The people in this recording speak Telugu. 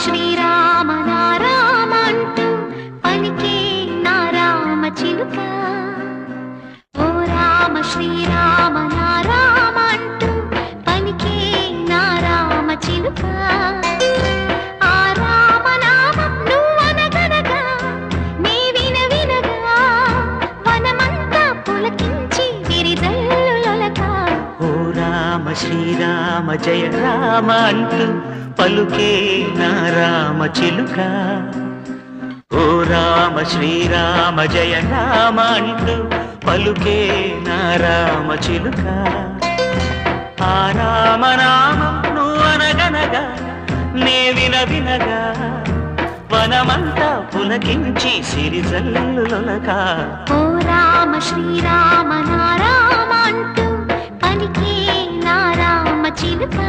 శ్రీరామ నారామ అంటూ పలికే నారామ చిలుక. ఓ రామ శ్రీరామ నారామ అంటూ పలికే నారామ చిలుక. ఆ రామనామం నువ్వనగనగా నే వినగా వనమంతా పులకించి విరిజల్లులొలక. ఓ రామ శ్రీరామ జయ రామ అంటూ పలుకే నారామ చిలుక. ఓ రామ శ్రీరామ జయ రామ అంటూ పలుకే నారామ చిలుక. ఆ రామనామం నువ్వనగనగా నే వినగా వనమంతా పులకించి సిరిజల్లులొలక. ఓ రామ శ్రీరామ నారామ అంటూ పలికే నారామ చిలుక.